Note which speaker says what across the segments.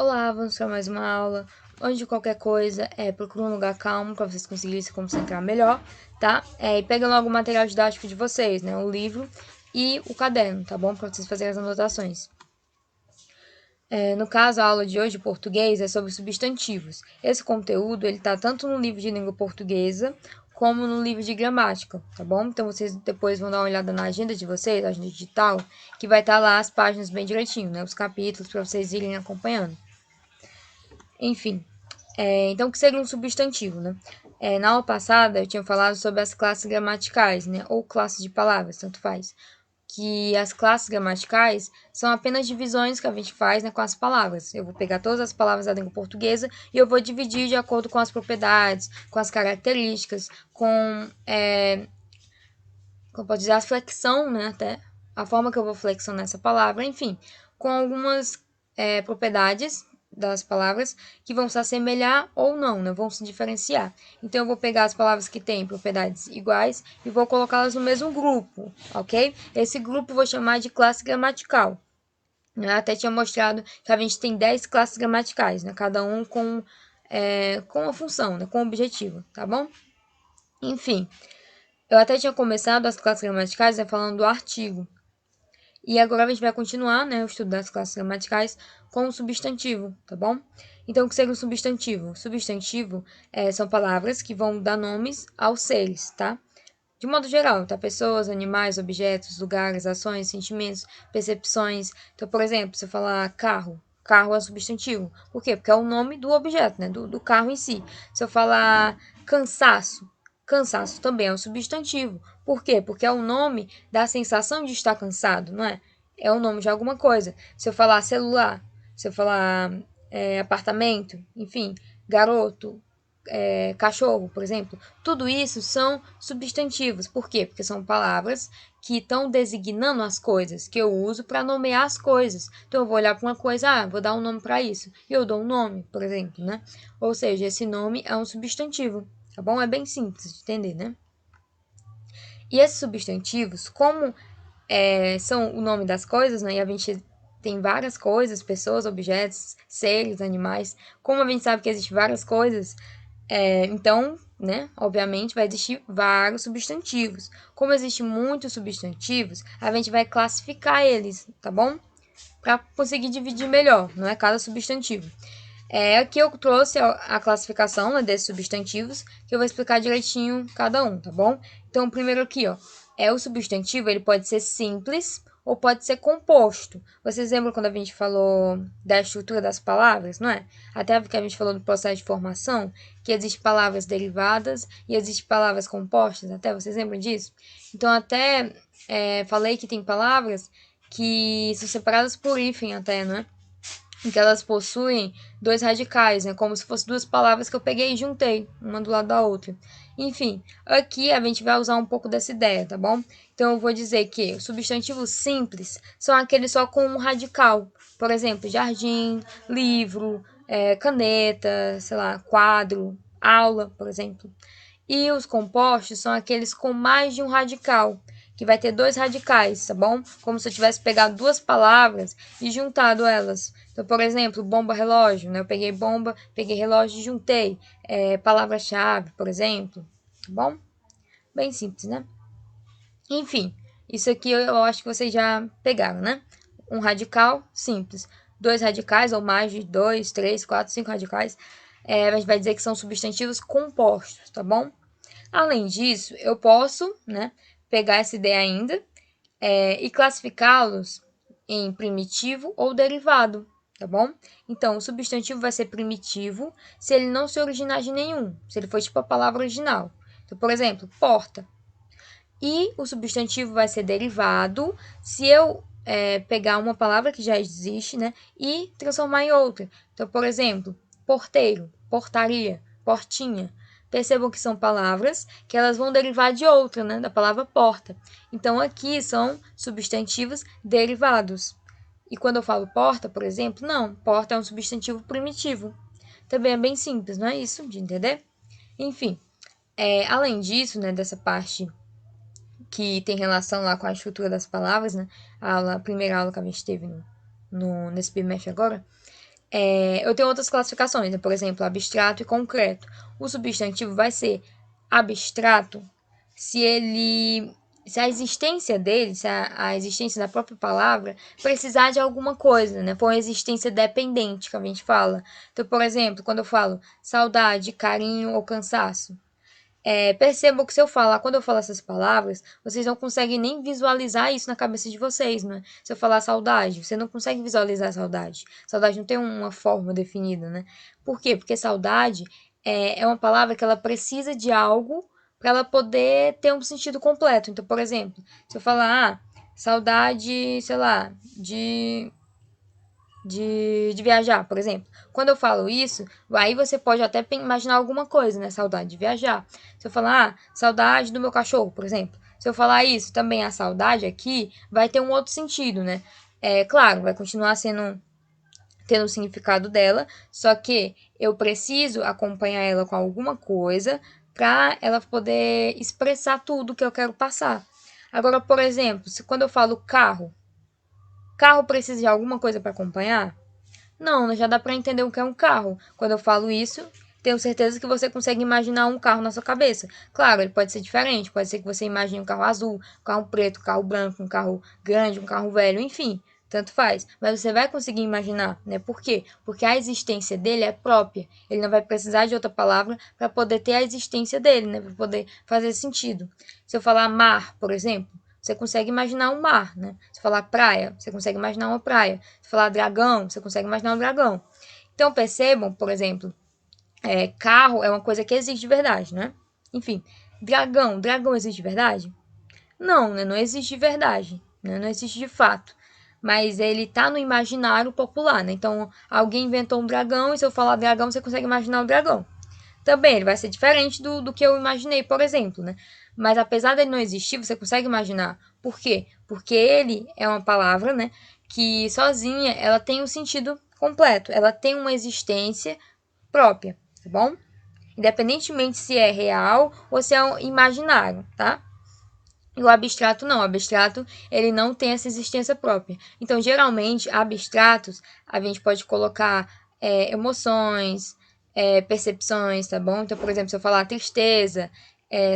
Speaker 1: Olá, vamos para mais uma aula. Onde qualquer coisa, procura um lugar calmo para vocês conseguirem se concentrar melhor, tá? E pega logo o material didático de vocês, né? O livro e o caderno, tá bom? Para vocês fazerem as anotações. No caso, a aula de hoje, português, é sobre substantivos. Esse conteúdo, ele tá tanto no livro de língua portuguesa, como no livro de gramática, tá bom? Então, vocês depois vão dar uma olhada na agenda de vocês, a agenda digital, que vai estar lá as páginas bem direitinho, né? Os capítulos, para vocês irem acompanhando. Enfim, então o que seria um substantivo, né? Na aula passada eu tinha falado sobre as classes gramaticais, né? Ou classes de palavras, tanto faz. Que as classes gramaticais são apenas divisões que a gente faz, né, com as palavras. Eu vou pegar todas as palavras da língua portuguesa e eu vou dividir de acordo com as propriedades, com as características, como pode dizer, a flexão, né, até a forma que eu vou flexionar essa palavra, enfim, com algumas propriedades das palavras que vão se assemelhar ou não, né, vão se diferenciar. Então, eu vou pegar as palavras que têm propriedades iguais e vou colocá-las no mesmo grupo, ok? Esse grupo eu vou chamar de classe gramatical. Eu até tinha mostrado que a gente tem 10 classes gramaticais, né, cada um com a função, né, com o objetivo, tá bom? Enfim, eu até tinha começado as classes gramaticais, né, falando do artigo. E agora a gente vai continuar, né, o estudo das classes gramaticais com o substantivo, tá bom? Então, o que seria um substantivo? Substantivo são palavras que vão dar nomes aos seres, tá? De modo geral, tá? Pessoas, animais, objetos, lugares, ações, sentimentos, percepções. Então, por exemplo, se eu falar carro, carro é um substantivo. Por quê? Porque é o nome do objeto, né? Do carro em si. Se eu falar cansaço, cansaço também é um substantivo. Por quê? Porque é o nome da sensação de estar cansado, não é? É o nome de alguma coisa. Se eu falar celular, se eu falar apartamento, enfim, garoto, cachorro, por exemplo, tudo isso são substantivos. Por quê? Porque são palavras que estão designando as coisas, que eu uso para nomear as coisas. Então, eu vou olhar para uma coisa, vou dar um nome para isso, e eu dou um nome, por exemplo, né? Ou seja, esse nome é um substantivo, tá bom? É bem simples de entender, né? E esses substantivos, como são o nome das coisas, né? E a gente tem várias coisas, pessoas, objetos, seres, animais. Como a gente sabe que existem várias coisas, então, né, obviamente vai existir vários substantivos. Como existem muitos substantivos, a gente vai classificar eles, tá bom? Para conseguir dividir melhor, não é cada substantivo. Aqui eu trouxe a classificação, né, desses substantivos, que eu vou explicar direitinho cada um, tá bom? Então, primeiro aqui, ó, o substantivo, ele pode ser simples ou pode ser composto. Vocês lembram quando a gente falou da estrutura das palavras, não é? Até que a gente falou do processo de formação, que existem palavras derivadas e existem palavras compostas, até vocês lembram disso? Então, até falei que tem palavras que são separadas por hífen até, não é? Em que elas possuem dois radicais, né? Como se fossem duas palavras que eu peguei e juntei, uma do lado da outra. Enfim, aqui a gente vai usar um pouco dessa ideia, tá bom? Então, eu vou dizer que os substantivos simples são aqueles só com um radical. Por exemplo, jardim, livro, caneta, sei lá, quadro, aula, por exemplo. E os compostos são aqueles com mais de um radical, que vai ter dois radicais, tá bom? Como se eu tivesse pegado duas palavras e juntado elas. Então, por exemplo, bomba, relógio, né? Eu peguei bomba, peguei relógio e juntei. Palavra-chave, por exemplo, tá bom? Bem simples, né? Enfim, isso aqui eu acho que vocês já pegaram, né? Um radical simples. Dois radicais, ou mais de dois, três, quatro, cinco radicais. A gente vai dizer que são substantivos compostos, tá bom? Além disso, eu posso, né, pegar essa ideia ainda e classificá-los em primitivo ou derivado, tá bom? Então, o substantivo vai ser primitivo se ele não se originar de nenhum, se ele for tipo a palavra original. Então, por exemplo, porta. E o substantivo vai ser derivado se eu pegar uma palavra que já existe, né, e transformar em outra. Então, por exemplo, porteiro, portaria, portinha. Percebam que são palavras que elas vão derivar de outra, né, da palavra porta. Então, aqui são substantivos derivados. E quando eu falo porta, por exemplo, não, porta é um substantivo primitivo. Também é bem simples, não é isso de entender? Enfim, além disso, né, dessa parte que tem relação lá com a estrutura das palavras, né? A primeira aula que a gente teve nesse bimestre agora. Eu tenho outras classificações, né? Por exemplo, abstrato e concreto. O substantivo vai ser abstrato se a existência dele, se a existência da própria palavra precisar de alguma coisa, né? For uma existência dependente, que a gente fala. Então, por exemplo, quando eu falo saudade, carinho ou cansaço, percebam que se eu falar, quando eu falo essas palavras, vocês não conseguem nem visualizar isso na cabeça de vocês, né? Se eu falar saudade, você não consegue visualizar saudade. Saudade não tem uma forma definida, né? Por quê? Porque saudade é uma palavra que ela precisa de algo para ela poder ter um sentido completo. Então, por exemplo, se eu falar, saudade, sei lá, de viajar, por exemplo. Quando eu falo isso, aí você pode até imaginar alguma coisa, né? Saudade de viajar. Se eu falar, saudade do meu cachorro, por exemplo. Se eu falar isso, também a saudade aqui vai ter um outro sentido, né? Claro, vai continuar tendo o significado dela, só que eu preciso acompanhar ela com alguma coisa para ela poder expressar tudo que eu quero passar. Agora, por exemplo, quando eu falo carro precisa de alguma coisa para acompanhar? Não, já dá para entender o que é um carro. Quando eu falo isso, tenho certeza que você consegue imaginar um carro na sua cabeça. Claro, ele pode ser diferente, pode ser que você imagine um carro azul, um carro preto, um carro branco, um carro grande, um carro velho, enfim, tanto faz. Mas você vai conseguir imaginar, né? Por quê? Porque a existência dele é própria. Ele não vai precisar de outra palavra para poder ter a existência dele, né? Para poder fazer sentido. Se eu falar mar, por exemplo, você consegue imaginar um mar, né? Se falar praia, você consegue imaginar uma praia. Se falar dragão, você consegue imaginar um dragão. Então percebam, por exemplo, carro é uma coisa que existe de verdade, né? Enfim, dragão existe de verdade? Não, né? Não existe de verdade, né? Não existe de fato. Mas ele tá no imaginário popular, né? Então, alguém inventou um dragão e se eu falar dragão, você consegue imaginar o dragão. Também ele vai ser diferente do que eu imaginei, por exemplo, né? Mas apesar dele não existir, você consegue imaginar. Por quê? Porque ele é uma palavra, né? Que sozinha ela tem um sentido completo. Ela tem uma existência própria, tá bom? Independentemente se é real ou se é um imaginário, tá? E o abstrato não, o abstrato ele não tem essa existência própria. Então, geralmente, abstratos a gente pode colocar emoções, percepções, tá bom? Então, por exemplo, se eu falar tristeza,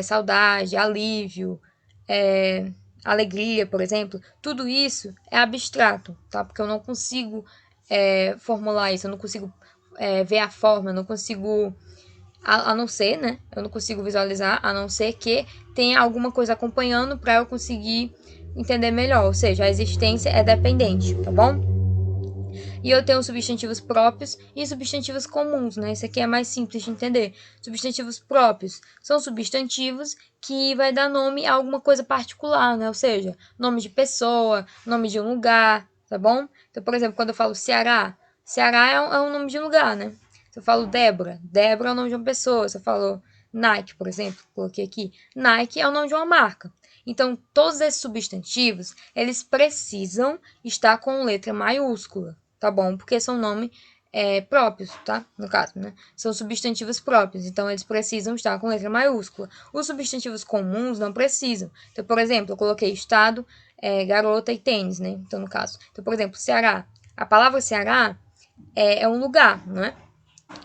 Speaker 1: saudade, alívio, é, alegria, por exemplo, tudo isso é abstrato, tá? Porque eu não consigo formular isso, eu não consigo ver a forma, eu não consigo a não ser, né? Eu não consigo visualizar, a não ser que tenha alguma coisa acompanhando para eu conseguir entender melhor. Ou seja, a existência é dependente, tá bom? E eu tenho substantivos próprios e substantivos comuns, né? Isso aqui é mais simples de entender. Substantivos próprios são substantivos que vai dar nome a alguma coisa particular, né? Ou seja, nome de pessoa, nome de um lugar, tá bom? Então, por exemplo, quando eu falo Ceará, Ceará é um nome de um lugar, né? Se eu falo Débora, Débora é o nome de uma pessoa. Se eu falo Nike, por exemplo, coloquei aqui, Nike é o nome de uma marca. Então, todos esses substantivos, eles precisam estar com letra maiúscula, tá bom? Porque são nomes próprios, tá? No caso, né? São substantivos próprios, então eles precisam estar com letra maiúscula. Os substantivos comuns não precisam. Então, por exemplo, eu coloquei estado, garota e tênis, né? Então, no caso. Então, por exemplo, Ceará. A palavra Ceará é um lugar, não é?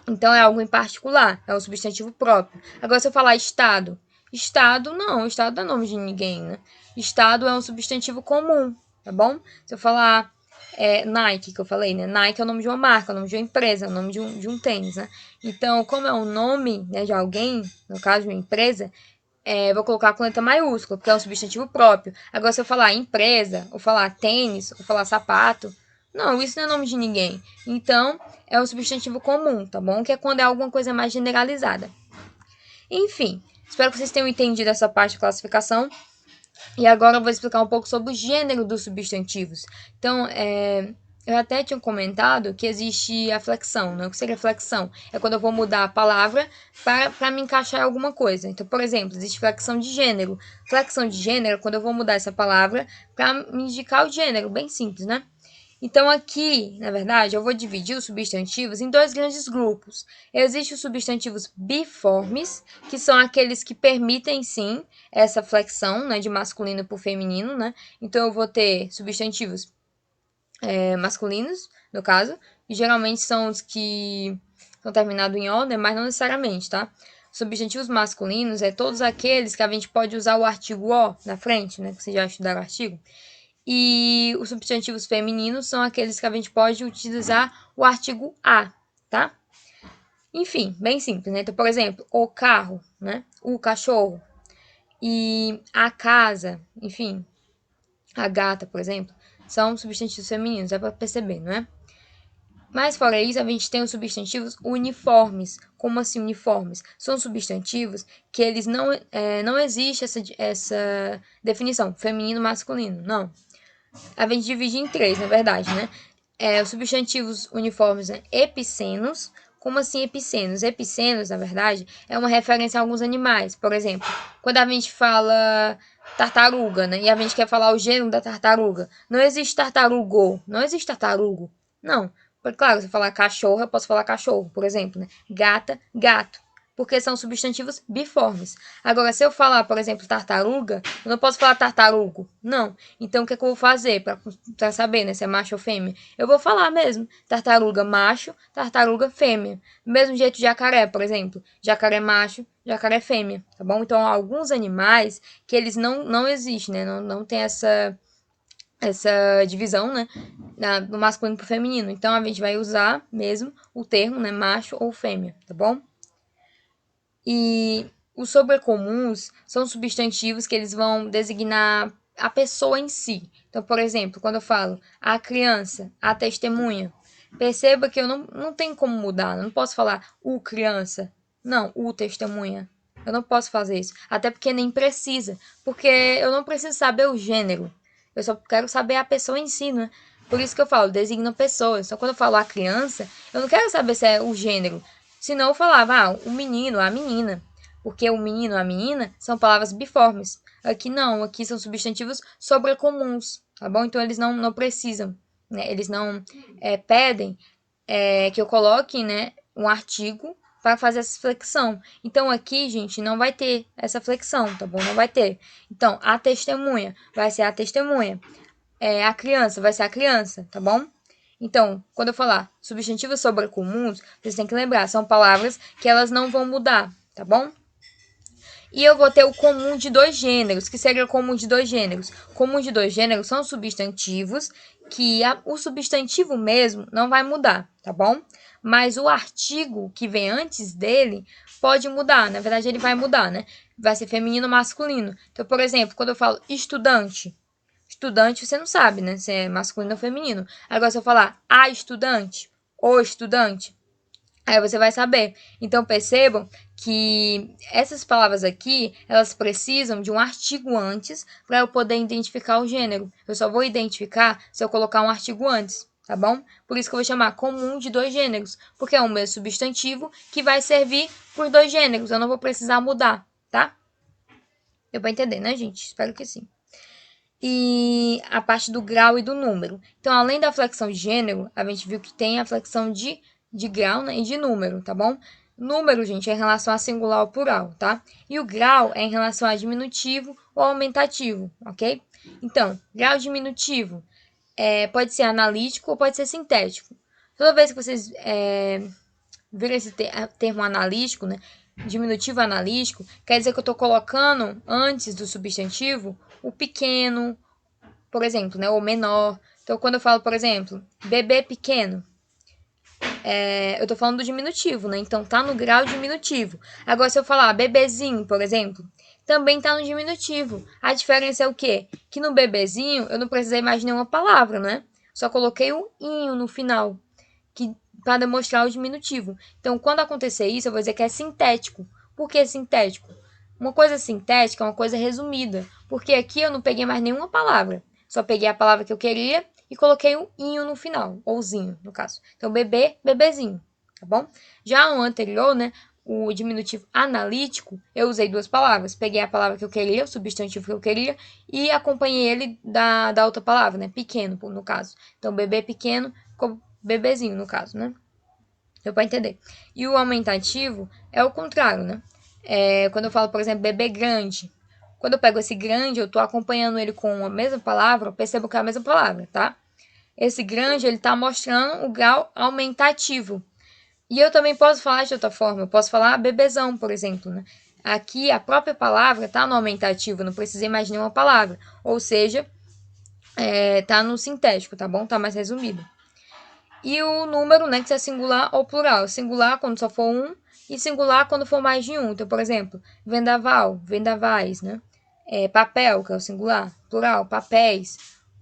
Speaker 1: Então, é algo em particular, é um substantivo próprio. Agora, se eu falar estado, estado não é nome de ninguém, né? Estado é um substantivo comum, tá bom? Se eu falar Nike, que eu falei, né? Nike é o nome de uma marca, é o nome de uma empresa, é o nome de um tênis, né? Então, como é o nome, né, de alguém, no caso de uma empresa, vou colocar com letra maiúscula, porque é um substantivo próprio. Agora, se eu falar empresa, ou falar tênis, ou falar sapato, não, isso não é nome de ninguém. Então, é um substantivo comum, tá bom? Que é quando é alguma coisa mais generalizada. Enfim, espero que vocês tenham entendido essa parte de classificação. E agora eu vou explicar um pouco sobre o gênero dos substantivos. Então, eu até tinha comentado que existe a flexão, né? O que seria flexão? É quando eu vou mudar a palavra para me encaixar em alguma coisa. Então, por exemplo, existe flexão de gênero. Flexão de gênero é quando eu vou mudar essa palavra para me indicar o gênero, bem simples, né? Então, aqui, na verdade, eu vou dividir os substantivos em dois grandes grupos. Existem os substantivos biformes, que são aqueles que permitem, sim, essa flexão, né, de masculino para o feminino, né? Então, eu vou ter substantivos masculinos, no caso, e geralmente são os que são terminados em O, né? Mas não necessariamente, tá? Substantivos masculinos é todos aqueles que a gente pode usar o artigo O na frente, né? Que vocês já estudaram o artigo. E os substantivos femininos são aqueles que a gente pode utilizar o artigo A, tá? Enfim, bem simples, né? Então, por exemplo, o carro, né? O cachorro. E a casa, enfim, a gata, por exemplo, são substantivos femininos, é para perceber, não é? Mas fora isso, a gente tem os substantivos uniformes. Como assim uniformes? São substantivos que eles não existe essa definição, feminino, masculino, não. A gente divide em três, na verdade, né? Os substantivos uniformes, né? Epicenos. Como assim epicenos? Epicenos, na verdade, é uma referência a alguns animais. Por exemplo, quando a gente fala tartaruga, né? E a gente quer falar o gênero da tartaruga. Não existe tartarugo, não existe tartarugo. Não. Claro, se eu falar cachorro, eu posso falar cachorro, por exemplo, né? Gata, gato. Porque são substantivos biformes. Agora, se eu falar, por exemplo, tartaruga, eu não posso falar tartarugo. Não. Então, o que é que eu vou fazer para saber, né, se é macho ou fêmea? Eu vou falar mesmo. Tartaruga macho, tartaruga fêmea. Do mesmo jeito, jacaré, por exemplo. Jacaré macho, jacaré fêmea. Tá bom? Então, há alguns animais que eles não existem, né? Não tem essa divisão, né, do masculino para o feminino. Então, a gente vai usar mesmo o termo, né, macho ou fêmea, tá bom? E os sobrecomuns são substantivos que eles vão designar a pessoa em si. Então, por exemplo, quando eu falo a criança, a testemunha, perceba que eu não tenho como mudar. Eu não posso falar o criança, não, o testemunha. Eu não posso fazer isso. Até porque nem precisa. Porque eu não preciso saber o gênero. Eu só quero saber a pessoa em si, né? Por isso que eu falo, designa pessoas. Então, quando eu falo a criança, eu não quero saber se é o gênero. Senão eu falava, o menino, a menina. Porque o menino, a menina são palavras biformes. Aqui não, aqui são substantivos sobrecomuns, tá bom? Então eles não precisam, né? Eles não pedem que eu coloque, né, um artigo para fazer essa flexão. Então aqui, gente, não vai ter essa flexão, tá bom? Não vai ter. Então, a testemunha vai ser a testemunha. A criança vai ser a criança, tá bom? Então, quando eu falar substantivos sobrecomuns, vocês têm que lembrar, são palavras que elas não vão mudar, tá bom? E eu vou ter o comum de dois gêneros. Que seria o comum de dois gêneros? Comum de dois gêneros são substantivos que o substantivo mesmo não vai mudar, tá bom? Mas o artigo que vem antes dele pode mudar. Na verdade, ele vai mudar, né? Vai ser feminino ou masculino. Então, por exemplo, quando eu falo estudante, estudante você não sabe, né? Se é masculino ou feminino. Agora, se eu falar a estudante, o estudante, aí você vai saber. Então, percebam que essas palavras aqui, elas precisam de um artigo antes para eu poder identificar o gênero. Eu só vou identificar se eu colocar um artigo antes, tá bom? Por isso que eu vou chamar comum de dois gêneros, porque é um mesmo substantivo que vai servir por dois gêneros. Eu não vou precisar mudar, tá? Deu para entender, né, gente? Espero que sim. E a parte do grau e do número. Então, além da flexão de gênero, a gente viu que tem a flexão de grau, né, e de número, tá bom? Número, gente, é em relação a singular ou plural, tá? E o grau é em relação a diminutivo ou aumentativo, ok? Então, grau diminutivo pode ser analítico ou pode ser sintético. Toda vez que vocês viram esse termo analítico, né, diminutivo analítico, quer dizer que eu estou colocando antes do substantivo o pequeno, por exemplo, né, ou menor. Então, quando eu falo, por exemplo, bebê pequeno, eu tô falando do diminutivo, né? Então, tá no grau diminutivo. Agora, se eu falar bebezinho, por exemplo, também tá no diminutivo. A diferença é o quê? Que no bebezinho, eu não precisei mais de nenhuma palavra, né? Só coloquei o inho no final, para demonstrar o diminutivo. Então, quando acontecer isso, eu vou dizer que é sintético. Por que sintético? Uma coisa sintética é uma coisa resumida, porque aqui eu não peguei mais nenhuma palavra. Só peguei a palavra que eu queria e coloquei um inho no final, ou zinho, no caso. Então, bebê, bebezinho, tá bom? Já no anterior, né, o diminutivo analítico, eu usei duas palavras. Peguei a palavra que eu queria, o substantivo que eu queria, e acompanhei ele da outra palavra, né, pequeno, no caso. Então, bebê pequeno ficou bebezinho, no caso, né? Deu pra entender. E o aumentativo é o contrário, né? Quando eu falo, por exemplo, bebê grande. Quando eu pego esse grande, eu tô acompanhando ele com a mesma palavra, eu percebo que é a mesma palavra, tá? esse grande, ele está mostrando o grau aumentativo. E eu também posso falar de outra forma. Eu posso falar bebezão, por exemplo, né? Aqui, a própria palavra está no aumentativo. Não precisei mais de nenhuma palavra. Ou seja, tá no sintético, tá bom? Tá mais resumido. E o número, né, que é singular ou plural. Singular quando só for um e singular quando for mais de um. Então, por exemplo, vendaval, vendavais, né? Papel, que é o singular. Plural, papéis.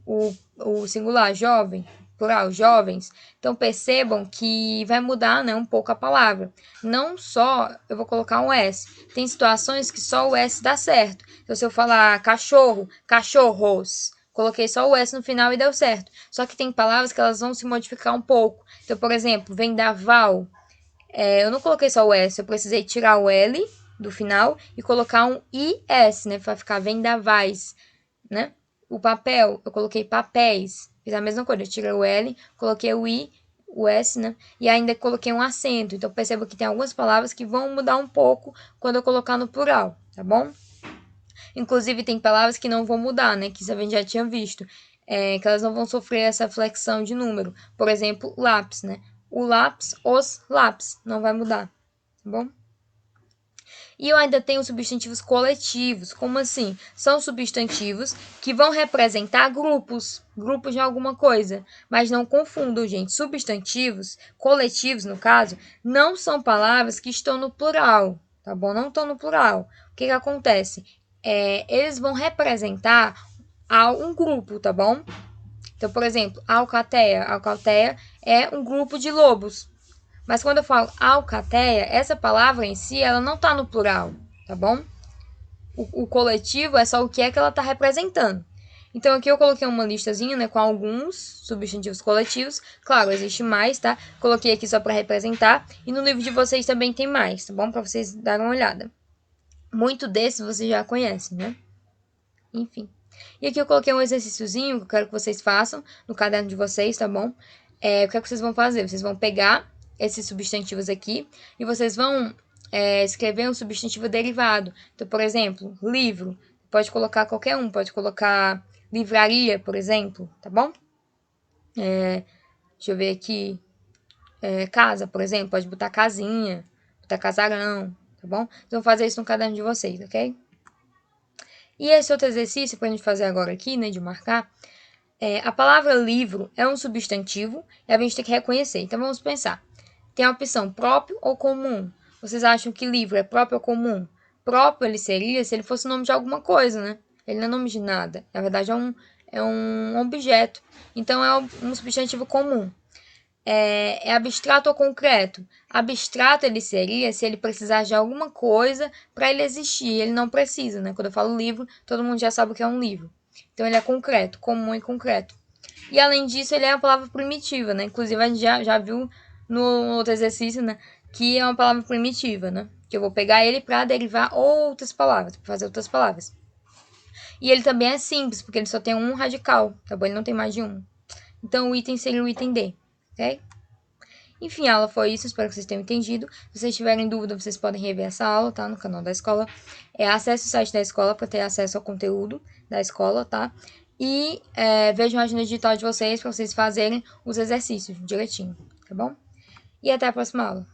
Speaker 1: O singular, jovem. Plural, jovens. Então, percebam que vai mudar, né, um pouco a palavra. Não só eu vou colocar um S. Tem situações que só o S dá certo. Então, se eu falar cachorro, cachorros, coloquei só o S no final e deu certo. Só que tem palavras que elas vão se modificar um pouco. Então, por exemplo, vendaval. Eu não coloquei só o S, eu precisei tirar o L do final e colocar um IS, né? Vai ficar vendavais, né? O papel, eu coloquei papéis. Fiz a mesma coisa, eu tirei o L, coloquei o I, o S, né? E ainda coloquei um acento. Então, perceba que tem algumas palavras que vão mudar um pouco quando eu colocar no plural, tá bom? Inclusive, tem palavras que não vão mudar, né? Que isso a gente já tinha visto. Que elas não vão sofrer essa flexão de número. Por exemplo, lápis, né? O lápis, os lápis. Não vai mudar, tá bom? E eu ainda tenho substantivos coletivos. Como assim? São substantivos que vão representar grupos de alguma coisa. Mas não confundam, gente. Substantivos coletivos, no caso, não são palavras que estão no plural, tá bom? Não estão no plural. O que acontece? Eles vão representar um grupo, tá bom? Então, por exemplo, alcateia. Alcateia é um grupo de lobos. Mas quando eu falo alcateia, essa palavra em si, ela não está no plural, tá bom? O coletivo é só o que ela está representando. Então, aqui eu coloquei uma listazinha, né, com alguns substantivos coletivos. Claro, existe mais, tá? Coloquei aqui só para representar. E no livro de vocês também tem mais, tá bom? Para vocês darem uma olhada. Muito desses vocês já conhecem, né? Enfim. E aqui eu coloquei um exercíciozinho que eu quero que vocês façam no caderno de vocês, tá bom? O que é que vocês vão fazer? Vocês vão pegar esses substantivos aqui e vocês vão escrever um substantivo derivado. Então, por exemplo, livro. Pode colocar qualquer um. Pode colocar livraria, por exemplo, tá bom? Deixa eu ver aqui. Casa, por exemplo. Pode botar casinha, botar casarão, tá bom? Então, fazer isso no caderno de vocês, ok? E esse outro exercício para a gente fazer agora aqui, né, de marcar, a palavra livro é um substantivo e a gente tem que reconhecer. Então, vamos pensar. Tem a opção próprio ou comum. Vocês acham que livro é próprio ou comum? Próprio ele seria se ele fosse o nome de alguma coisa, né? Ele não é nome de nada. Na verdade, é um objeto. Então, é um substantivo comum. É abstrato ou concreto? Abstrato ele seria se ele precisar de alguma coisa para ele existir. Ele não precisa, né? Quando eu falo livro, todo mundo já sabe o que é um livro. Então, ele é concreto, comum e concreto. E, além disso, ele é uma palavra primitiva, né? Inclusive, a gente já viu no outro exercício, né? Que é uma palavra primitiva, né? Que eu vou pegar ele para derivar outras palavras, para fazer outras palavras. E ele também é simples, porque ele só tem um radical, tá bom? Ele não tem mais de um. Então, o item seria o item D, ok? Enfim, a aula foi isso, espero que vocês tenham entendido. Se vocês tiverem dúvida, vocês podem rever essa aula, tá? No canal da escola. Acesse o site da escola para ter acesso ao conteúdo da escola, tá? E vejam a agenda digital de vocês para vocês fazerem os exercícios direitinho, tá bom? E até a próxima aula.